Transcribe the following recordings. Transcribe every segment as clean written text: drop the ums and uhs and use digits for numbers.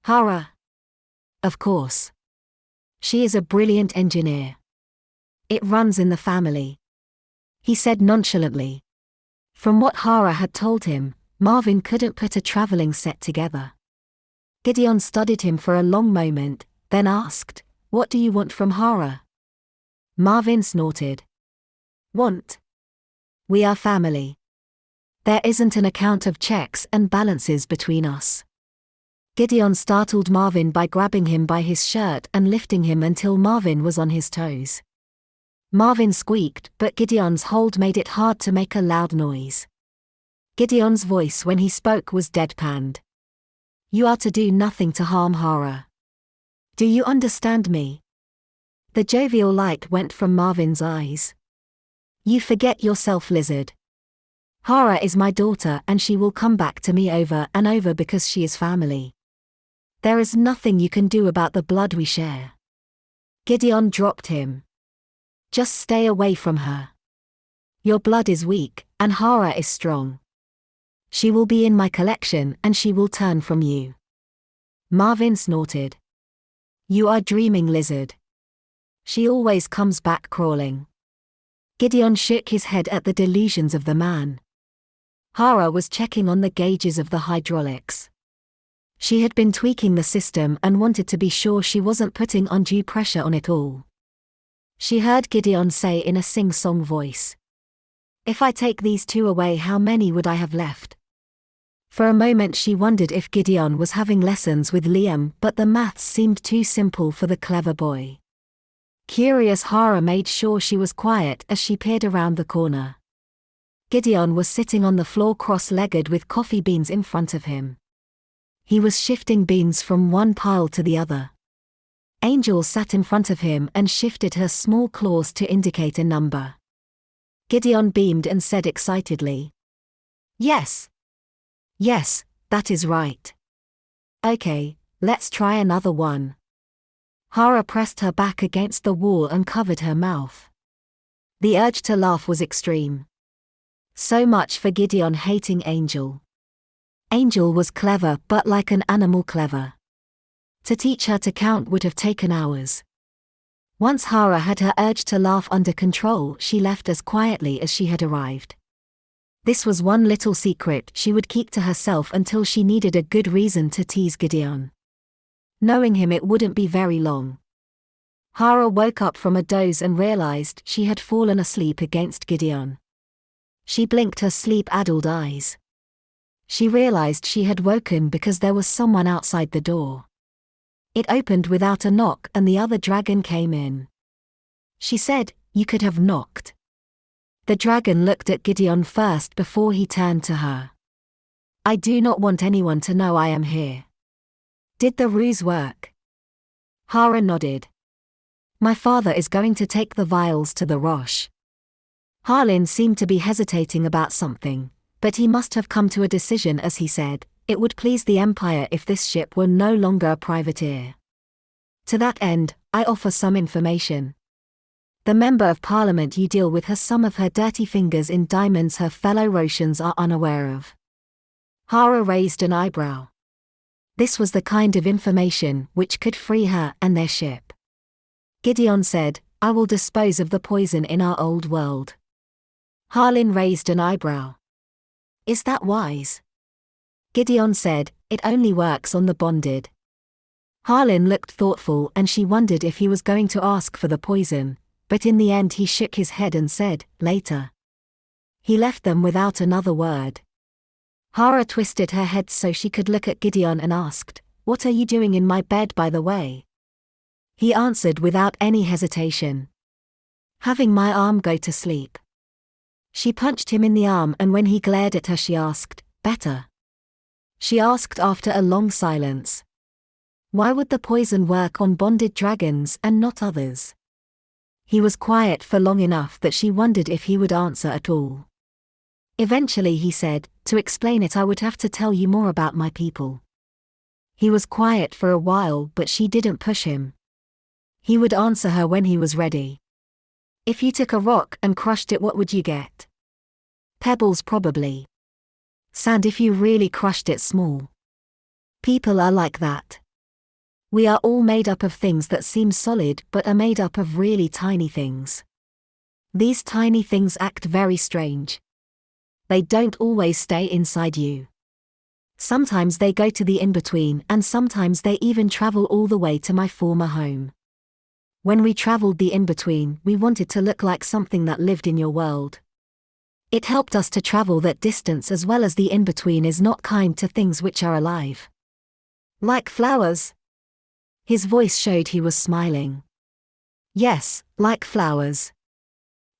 Hara. Of course. She is a brilliant engineer. It runs in the family, he said nonchalantly. From what Hara had told him, Marvin couldn't put a traveling set together. Gideon studied him for a long moment, then asked, "What do you want from Hara?" Marvin snorted. "Want? We are family. There isn't an account of checks and balances between us." Gideon startled Marvin by grabbing him by his shirt and lifting him until Marvin was on his toes. Marvin squeaked, but Gideon's hold made it hard to make a loud noise. Gideon's voice when he spoke was deadpanned. "You are to do nothing to harm Hara. Do you understand me?" The jovial light went from Marvin's eyes. "You forget yourself, lizard. Hara is my daughter and she will come back to me over and over because she is family. There is nothing you can do about the blood we share." Gideon dropped him. "Just stay away from her. Your blood is weak, and Hara is strong. She will be in my collection and she will turn from you." Marvin snorted. "You are dreaming, lizard. She always comes back crawling." Gideon shook his head at the delusions of the man. Hara was checking on the gauges of the hydraulics. She had been tweaking the system and wanted to be sure she wasn't putting undue pressure on it all. She heard Gideon say in a sing-song voice, "If I take these two away, how many would I have left?" For a moment she wondered if Gideon was having lessons with Liam, but the maths seemed too simple for the clever boy. Curious, Hara made sure she was quiet as she peered around the corner. Gideon was sitting on the floor cross-legged with coffee beans in front of him. He was shifting beans from one pile to the other. Angel sat in front of him and shifted her small claws to indicate a number. Gideon beamed and said excitedly, "Yes. Yes, that is right. Okay, let's try another one." Hara pressed her back against the wall and covered her mouth. The urge to laugh was extreme. So much for Gideon hating Angel. Angel was clever, but like an animal clever. To teach her to count would have taken hours. Once Hara had her urge to laugh under control, she left as quietly as she had arrived. This was one little secret she would keep to herself until she needed a good reason to tease Gideon. Knowing him, it wouldn't be very long. Hara woke up from a doze and realized she had fallen asleep against Gideon. She blinked her sleep-addled eyes. She realized she had woken because there was someone outside the door. It opened without a knock and the other dragon came in. She said, "You could have knocked." The dragon looked at Gideon first before he turned to her. "I do not want anyone to know I am here." "Did the ruse work?" Hara nodded. "My father is going to take the vials to the Roche." Harlin seemed to be hesitating about something, but he must have come to a decision as he said, "It would please the Empire if this ship were no longer a privateer. To that end, I offer some information. The Member of Parliament you deal with has some of her dirty fingers in diamonds her fellow Roshians are unaware of." Hara raised an eyebrow. This was the kind of information which could free her and their ship. Gideon said, "I will dispose of the poison in our old world." Harlin raised an eyebrow. "Is that wise?" Gideon said, "It only works on the bonded." Harlin looked thoughtful and she wondered if he was going to ask for the poison, but in the end he shook his head and said, "Later." He left them without another word. Hara twisted her head so she could look at Gideon and asked, "What are you doing in my bed, by the way?" He answered without any hesitation, "Having my arm go to sleep." She punched him in the arm and when he glared at her she asked, "Better?" She asked after a long silence, "Why would the poison work on bonded dragons and not others?" He was quiet for long enough that she wondered if he would answer at all. Eventually he said, "To explain it I would have to tell you more about my people." He was quiet for a while but she didn't push him. He would answer her when he was ready. "If you took a rock and crushed it, what would you get?" "Pebbles probably. Sand if you really crushed it small. People are like that." We are all made up of things that seem solid but are made up of really tiny things. These tiny things act very strange. They don't always stay inside you. Sometimes they go to the in-between, and sometimes they even travel all the way to my former home. When we traveled the in-between, we wanted to look like something that lived in your world. It helped us to travel that distance, as well as the in-between is not kind to things which are alive. Like flowers? His voice showed he was smiling. Yes, like flowers.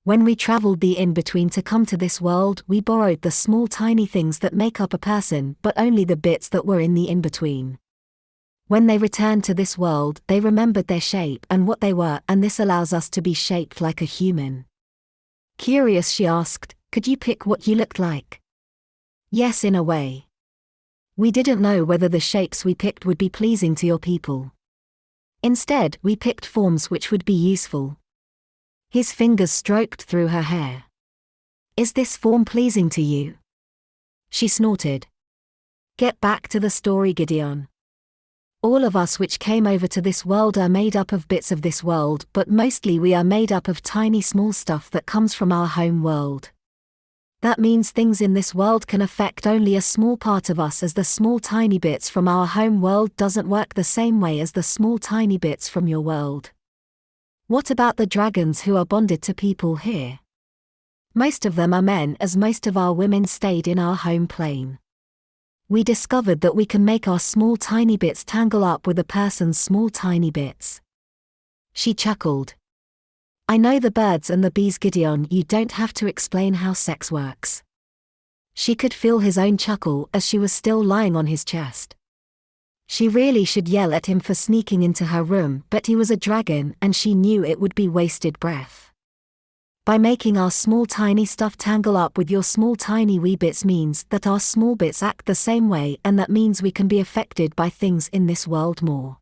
When we traveled the in-between to come to this world, we borrowed the small tiny things that make up a person, but only the bits that were in the in-between. When they returned to this world, they remembered their shape and what they were, and this allows us to be shaped like a human. Curious, she asked, could you pick what you looked like? Yes, in a way. We didn't know whether the shapes we picked would be pleasing to your people. Instead, we picked forms which would be useful. His fingers stroked through her hair. Is this form pleasing to you? She snorted. Get back to the story, Gideon. All of us which came over to this world are made up of bits of this world, but mostly we are made up of tiny small stuff that comes from our home world. That means things in this world can affect only a small part of us, as the small tiny bits from our home world doesn't work the same way as the small tiny bits from your world. What about the dragons who are bonded to people here? Most of them are men, as most of our women stayed in our home plane. We discovered that we can make our small tiny bits tangle up with a person's small tiny bits. She chuckled. I know the birds and the bees, Gideon, you don't have to explain how sex works. She could feel his own chuckle as she was still lying on his chest. She really should yell at him for sneaking into her room, but he was a dragon and she knew it would be wasted breath. By making our small tiny stuff tangle up with your small tiny wee bits means that our small bits act the same way, and that means we can be affected by things in this world more.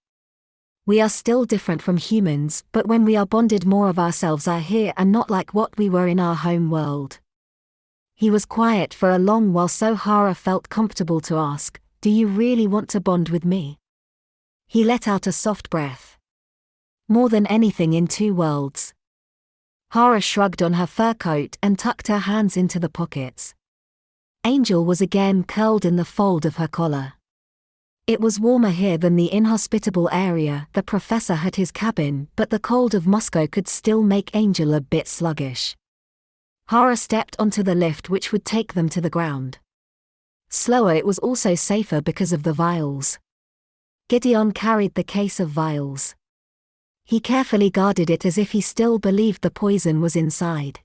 We are still different from humans, but when we are bonded, more of ourselves are here and not like what we were in our home world. He was quiet for a long while, so Hara felt comfortable to ask, do you really want to bond with me? He let out a soft breath. More than anything in two worlds. Hara shrugged on her fur coat and tucked her hands into the pockets. Angel was again curled in the fold of her collar. It was warmer here than the inhospitable area. The professor had his cabin, but the cold of Moscow could still make Angel a bit sluggish. Hara stepped onto the lift which would take them to the ground. Slower, it was also safer because of the vials. Gideon carried the case of vials. He carefully guarded it as if he still believed the poison was inside.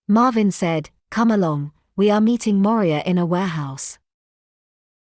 Marvin said, come along, we are meeting Moria in a warehouse.